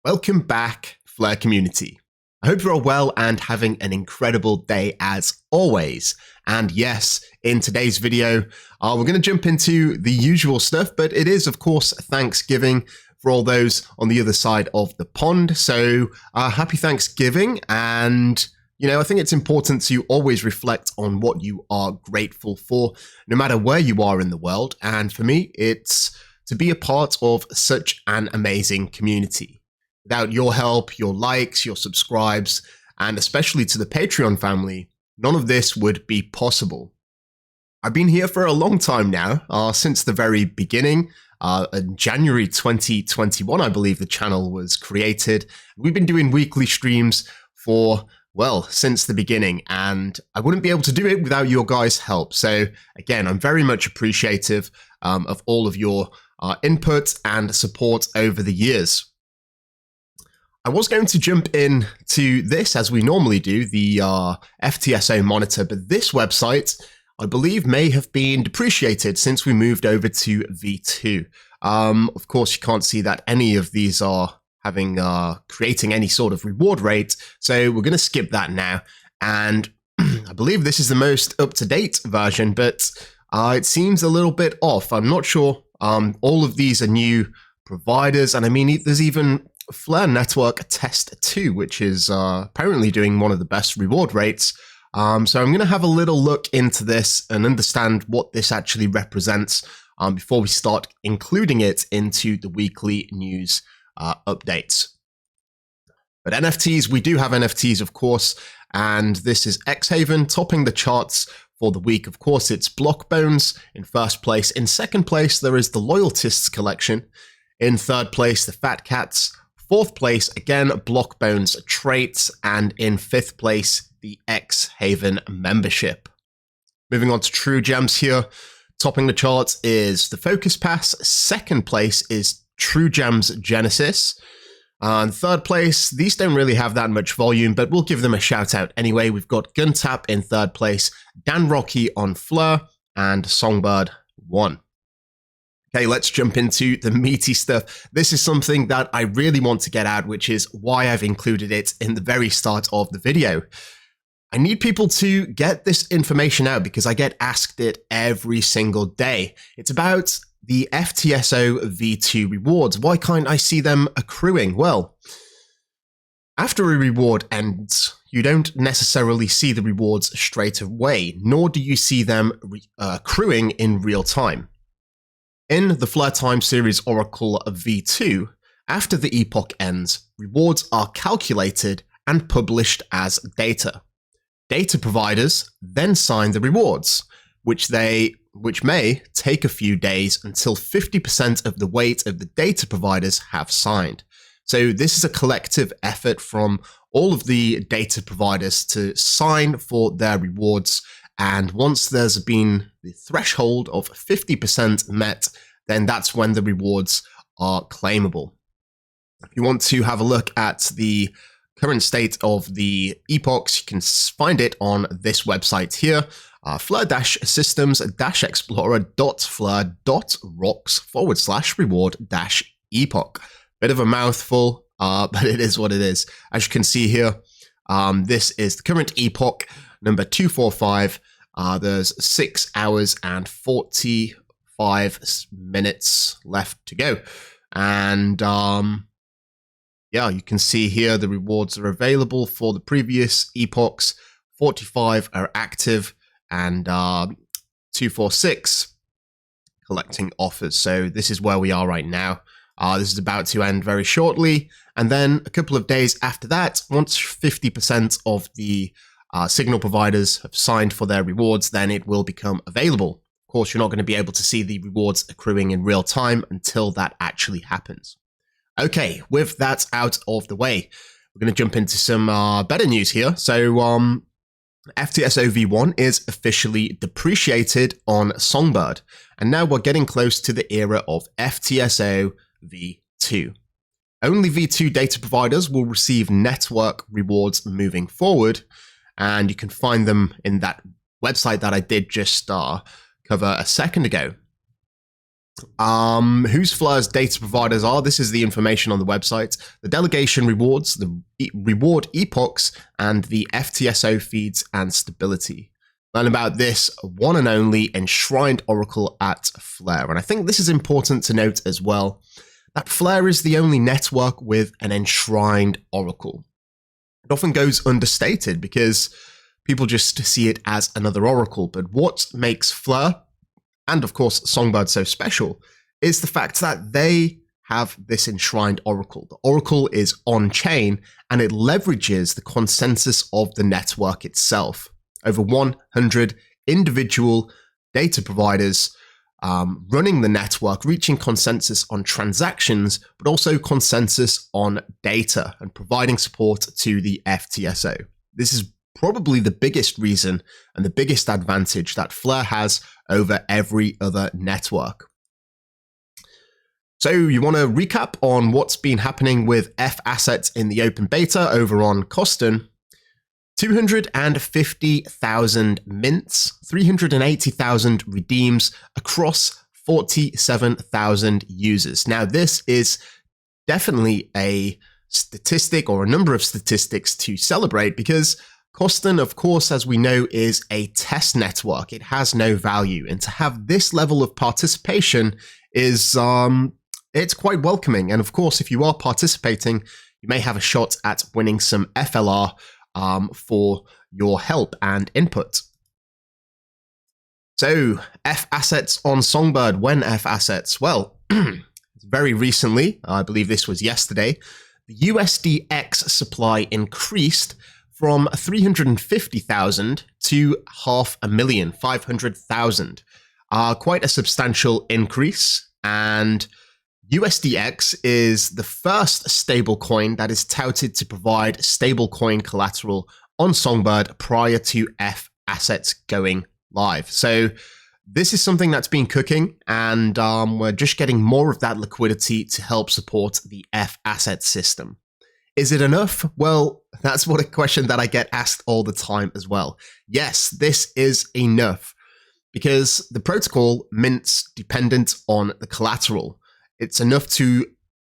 Welcome back, Flare community. I hope you're all well and having an incredible day as always. And yes, in today's video, we're going to jump into the usual stuff, but it is, of course, Thanksgiving for all those on the other side of the pond. So happy Thanksgiving. And, I think it's important to always reflect on what you are grateful for, no matter where you are in the world. And for me, it's to be a part of such an amazing community. Without your help, your likes, your subscribes, and especially to the Patreon family, none of this would be possible. I've been here for a long time now, since the very beginning. In January 2021, I believe the channel was created. We've been doing weekly streams for, since the beginning, and I wouldn't be able to do it without your guys' help. So again, I'm very much appreciative of all of your input and support over the years. I was going to jump in to this as we normally do, the FTSO monitor, but this website, I believe, may have been depreciated since we moved over to V2. Of course, you can't see that any of these are creating any sort of reward rate, so we're going to skip that now. And I believe this is the most up-to-date version, but it seems a little bit off. I'm not sure. All of these are new providers, and I mean, there's even Flare Network Test 2, which is apparently doing one of the best reward rates. So I'm going to have a little look into this and understand what this actually represents before we start including it into the weekly news updates. But NFTs, we do have NFTs, of course, and this is X-Haven topping the charts for the week. Of course, it's Blockbones in first place. In second place, there is the Loyalists collection. In third place, the Fat Cats. Fourth place, again, Blockbones traits, and in fifth place, the X-Haven membership. Moving on to True Gems here, topping the charts is the Focus Pass. Second place is True Gems Genesis. And third place, these don't really have that much volume, but we'll give them a shout out anyway. We've got Guntap in third place, Dan Rocky on Fleur, and Songbird 1. Okay, let's jump into the meaty stuff. This is something that I really want to get out, which is why I've included it in the very start of the video. I need people to get this information out because I get asked it every single day. It's about the FTSO V2 rewards. Why can't I see them accruing? Well, after a reward ends, you don't necessarily see the rewards straight away, nor do you see them accruing in real time. In the Flare Time Series Oracle V2, after the epoch ends, rewards are calculated and published as data. Data providers then sign the rewards, which may take a few days until 50% of the weight of the data providers have signed. So this is a collective effort from all of the data providers to sign for their rewards. And once there's been the threshold of 50% met, then that's when the rewards are claimable. If you want to have a look at the current state of the epochs, you can find it on this website here, flare-systems-explorer.flare.rocks/reward-epoch. Bit of a mouthful, but it is what it is. As you can see here, this is the current epoch, number 245. There's 6 hours and 45 minutes left to go. And yeah, you can see here the rewards are available for the previous epochs. 45 are active, and 246 collecting offers. So this is where we are right now. This is about to end very shortly. And then a couple of days after that, once 50% of the signal providers have signed for their rewards, then it will become available. Of course, you're not going to be able to see the rewards accruing in real time until that actually happens. Okay, with that out of the way, we're going to jump into some better news here. So FTSO V1 is officially depreciated on Songbird, and now we're getting close to the era of FTSO V2. Only V2 data providers will receive network rewards moving forward, and you can find them in that website that I did just cover a second ago. Whose Flur's data providers are. This is the information on the website. The delegation rewards, the reward epochs, and the FTSO feeds and stability. Learn about this one and only enshrined oracle at Flare. And I think this is important to note as well, that Flare is the only network with an enshrined oracle. It often goes understated because people just see it as another oracle. But what makes Flare, and of course Songbird, so special is the fact that they have this enshrined oracle. The oracle is on-chain and it leverages the consensus of the network itself. Over 100 individual data providers running the network, reaching consensus on transactions, but also consensus on data and providing support to the FTSO. This is probably the biggest reason and the biggest advantage that Flare has over every other network. So you want to recap on what's been happening with F assets in the open beta over on Coston. 250,000 mints, 380,000 redeems across 47,000 users. Now, this is definitely a statistic or a number of statistics to celebrate because Coston, of course, as we know, is a test network. It has no value. And to have this level of participation is, it's quite welcoming. And of course, if you are participating, you may have a shot at winning some FLR for your help and input. So, F assets on Songbird. When F assets? Well, very recently, I believe this was yesterday, the USDX supply increased from 350,000 to 500,000, 500,000. Quite a substantial increase, and USDX is the first stablecoin that is touted to provide stablecoin collateral on Songbird prior to F assets going live. So this is something that's been cooking, and we're just getting more of that liquidity to help support the F asset system. Is it enough? Well, that's a question that I get asked all the time as well. Yes, this is enough because the protocol mints dependent on the collateral. It's enough to,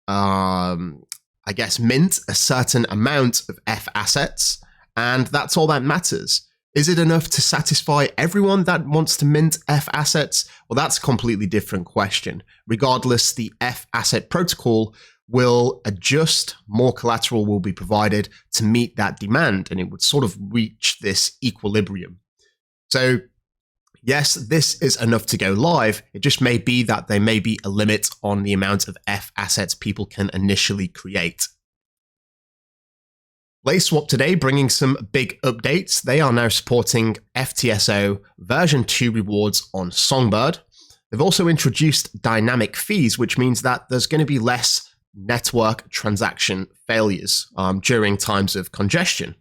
mint a certain amount of F assets, and that's all that matters. Is it enough to satisfy everyone that wants to mint F assets? Well, that's a completely different question. Regardless, the F asset protocol will adjust, more collateral will be provided to meet that demand, and it would sort of reach this equilibrium. So yes, this is enough to go live. It just may be that there may be a limit on the amount of F assets people can initially create. BlazeSwap today bringing some big updates. They are now supporting FTSO version 2 rewards on Songbird. They've also introduced dynamic fees, which means that there's going to be less network transaction failures during times of congestion.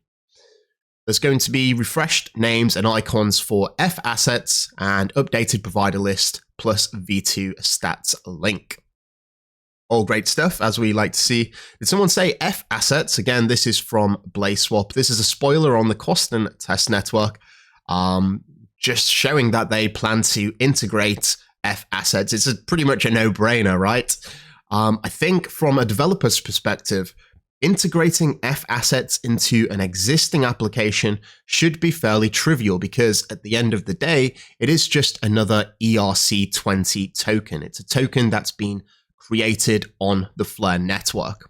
There's going to be refreshed names and icons for F assets and updated provider list plus V2 stats link. All great stuff, as we like to see. Did someone say F assets? Again, this is from BlazeSwap. This is a spoiler on the Coston test network, just showing that they plan to integrate F assets. It's pretty much a no-brainer, right? I think from a developer's perspective, integrating F assets into an existing application should be fairly trivial because at the end of the day, it is just another ERC20 token. It's a token that's been created on the Flare network.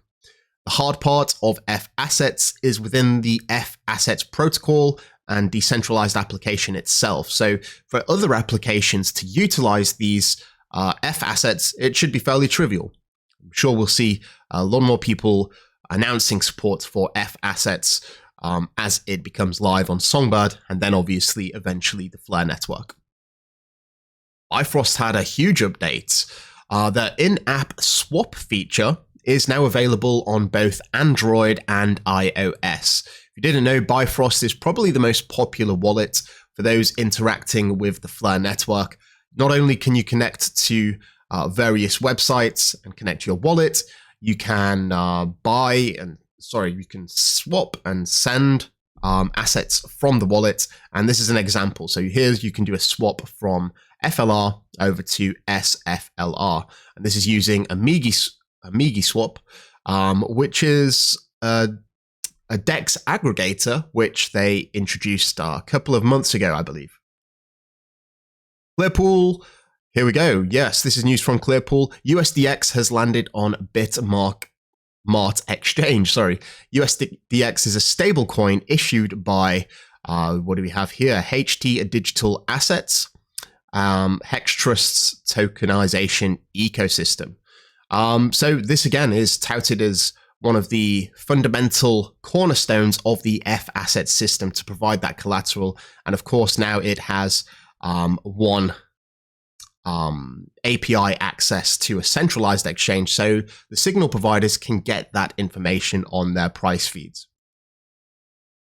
The hard part of F assets is within the F assets protocol and decentralized application itself. So for other applications to utilize these F assets, it should be fairly trivial. I'm sure we'll see a lot more people announcing support for F assets as it becomes live on Songbird, and then obviously eventually the Flare network. Bifrost had a huge update. The in-app swap feature is now available on both Android and iOS. If you didn't know, Bifrost is probably the most popular wallet for those interacting with the Flare network. Not only can you connect to various websites and connect your wallet, you can you can swap and send assets from the wallet. And this is an example. So here you can do a swap from FLR over to SFLR. And this is using Amigi Swap, which is a DEX aggregator, which they introduced a couple of months ago, I believe. Clearpool, here we go. Yes, this is news from Clearpool. USDX has landed on Bitmart Exchange. Sorry, USDX is a stable coin issued by, what do we have here? HT Digital Assets, HexTrust's tokenization ecosystem. So this again is touted as one of the fundamental cornerstones of the F asset system to provide that collateral. And of course, now it has one API access to a centralized exchange, so the signal providers can get that information on their price feeds.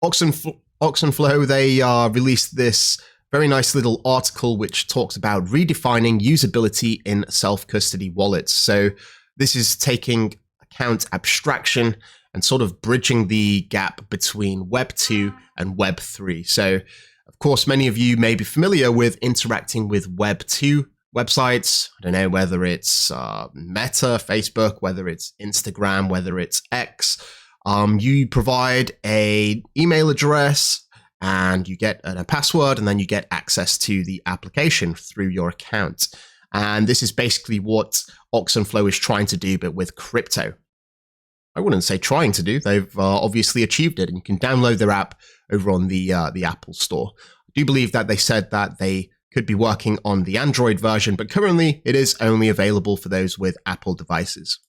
Oxenflow, they released this very nice little article which talks about redefining usability in self-custody wallets. So this is taking account abstraction and sort of bridging the gap between Web 2 and Web 3. So, of course, many of you may be familiar with interacting with Web 2 websites. I don't know whether it's Meta, Facebook, whether it's Instagram, whether it's X. You provide an email address and you get a password, and then you get access to the application through your account. And this is basically what Oxenflow is trying to do, but with crypto. I wouldn't say trying to do. They've obviously achieved it, and you can download their app over on the Apple Store. I do believe that they said that they could be working on the Android version, but currently it is only available for those with Apple devices.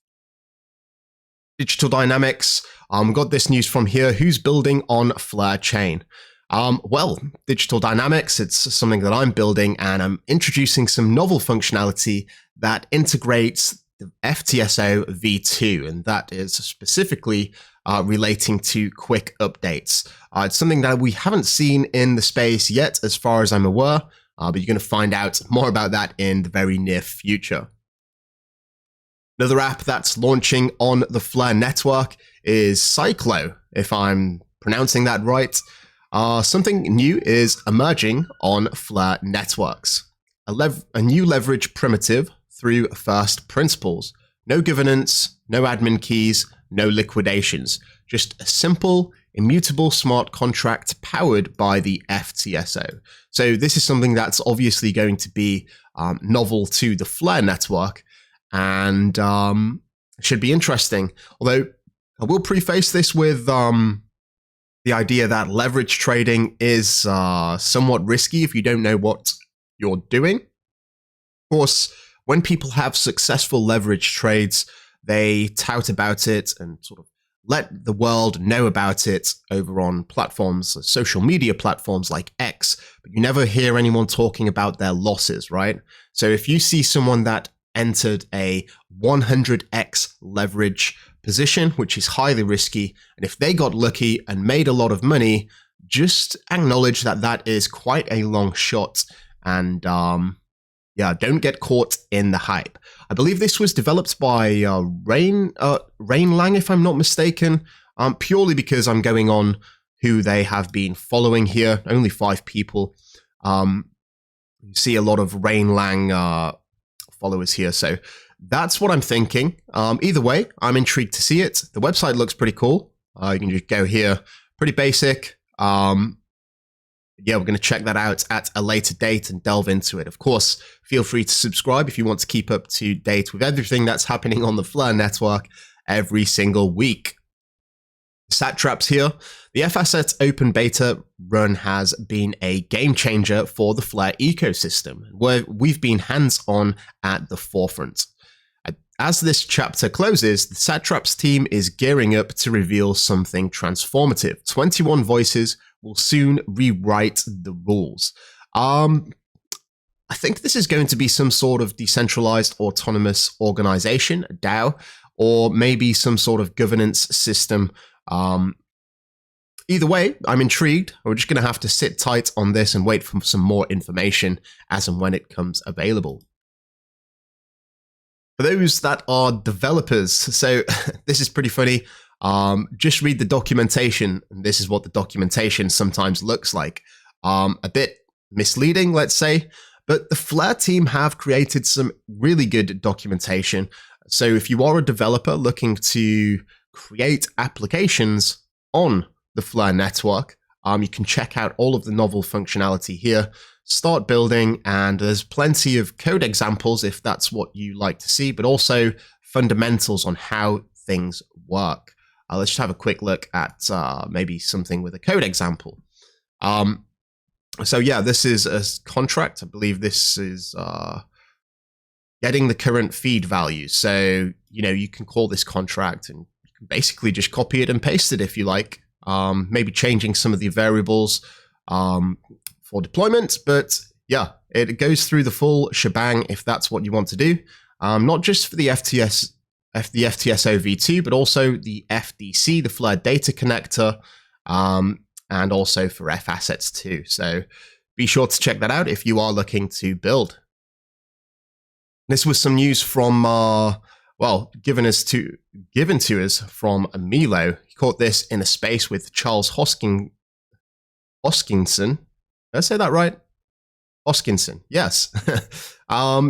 Digital Dynamics, got this news from here. Who's building on Flare Chain? Well, Digital Dynamics, it's something that I'm building, and I'm introducing some novel functionality that integrates the FTSO v2, and that is specifically relating to quick updates. It's something that we haven't seen in the space yet, as far as I'm aware, but you're going to find out more about that in the very near future. Another app that's launching on the Flare network is Cyclo, if I'm pronouncing that right. Something new is emerging on Flare networks. A new leverage primitive through first principles. No governance, no admin keys, no liquidations. Just a simple, immutable smart contract powered by the FTSO. So this is something that's obviously going to be novel to the Flare network, and should be interesting. Although I will preface this with the idea that leverage trading is somewhat risky if you don't know what you're doing. Of course, when people have successful leverage trades, they tout about it and sort of let the world know about it over on platforms, social media platforms like X, but you never hear anyone talking about their losses, right? So if you see someone that entered a 100x leverage position, which is highly risky, and if they got lucky and made a lot of money, just acknowledge that that is quite a long shot, and yeah, don't get caught in the hype. I believe this was developed by Rain Lang, if I'm not mistaken, purely because I'm going on who they have been following here. Only 5 people. You see a lot of Rain Lang followers here, so that's what I'm thinking. Either way, I'm intrigued to see it. The website looks pretty cool. You can just go here, pretty basic. Yeah, we're going to check that out at a later date and delve into it. Of course, feel free to subscribe if you want to keep up to date with everything that's happening on the Flare network every single week. Satraps here. The FAsset open beta run has been a game changer for the Flare ecosystem, where we've been hands-on at the forefront. As this chapter closes, the Satraps team is gearing up to reveal something transformative. 21 voices will soon rewrite the rules. I think this is going to be some sort of decentralized autonomous organization, a DAO, or maybe some sort of governance system. Either way, I'm intrigued. We're just going to have to sit tight on this and wait for some more information as and when it comes available. For those that are developers, so this is pretty funny. Just read the documentation. And this is what the documentation sometimes looks like. A bit misleading, let's say, but the Flare team have created some really good documentation. So if you are a developer looking to create applications on the Flare network, you can check out all of the novel functionality here, start building, and there's plenty of code examples if that's what you like to see, but also fundamentals on how things work. Let's just have a quick look at maybe something with a code example. So yeah, this is a contract. I believe this is getting the current feed value. So, you can call this contract and you can basically just copy it and paste it if you like. Maybe changing some of the variables for deployment. But yeah, it goes through the full shebang if that's what you want to do. Not just for the FTS OV2, but also the FDC, the Flare Data Connector, and also for F-Assets too. So be sure to check that out if you are looking to build. This was some news from, given to us from Milo. He caught this in a space with Charles Hoskinson. Did I say that right? Hoskinson, yes.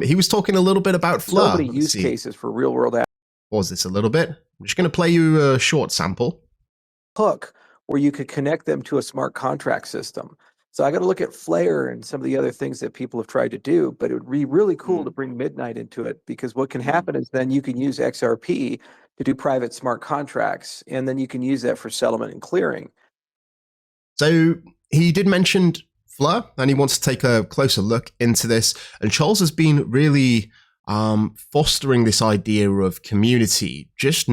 He was talking a little bit about Flare. So many use cases for real-world apps. Pause this a little bit. I'm just going to play you a short sample. Hook, where you could connect them to a smart contract system. So I got to look at Flare and some of the other things that people have tried to do, but it would be really cool to bring Midnight into it, because what can happen is then you can use XRP to do private smart contracts, and then you can use that for settlement and clearing. So he did mention Flare, and he wants to take a closer look into this. And Charles has been really fostering this idea of community, just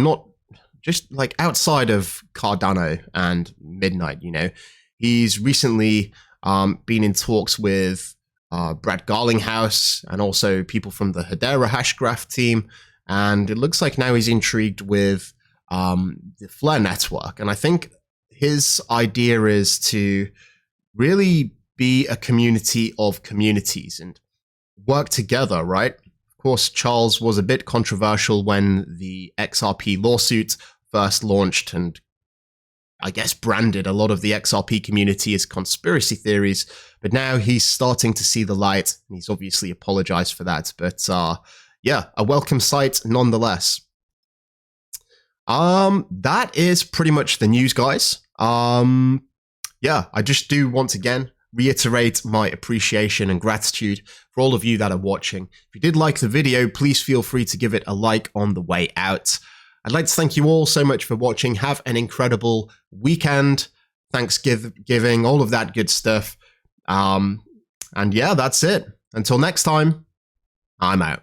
like outside of Cardano and Midnight. He's recently been in talks with Brad Garlinghouse and also people from the Hedera Hashgraph team, and it looks like now he's intrigued with the Flare network. And I think his idea is to really be a community of communities and work together, right? Of course, Charles was a bit controversial when the XRP lawsuit first launched, and I guess branded a lot of the XRP community as conspiracy theories, but now he's starting to see the light, and he's obviously apologized for that. But yeah, a welcome sight nonetheless. That is pretty much the news, guys. Yeah, I just do once again reiterate my appreciation and gratitude for all of you that are watching. If you did like the video, please feel free to give it a like on the way out. I'd like to thank you all so much for watching. Have an incredible weekend, Thanksgiving, all of that good stuff. And yeah, that's it. Until next time, I'm out.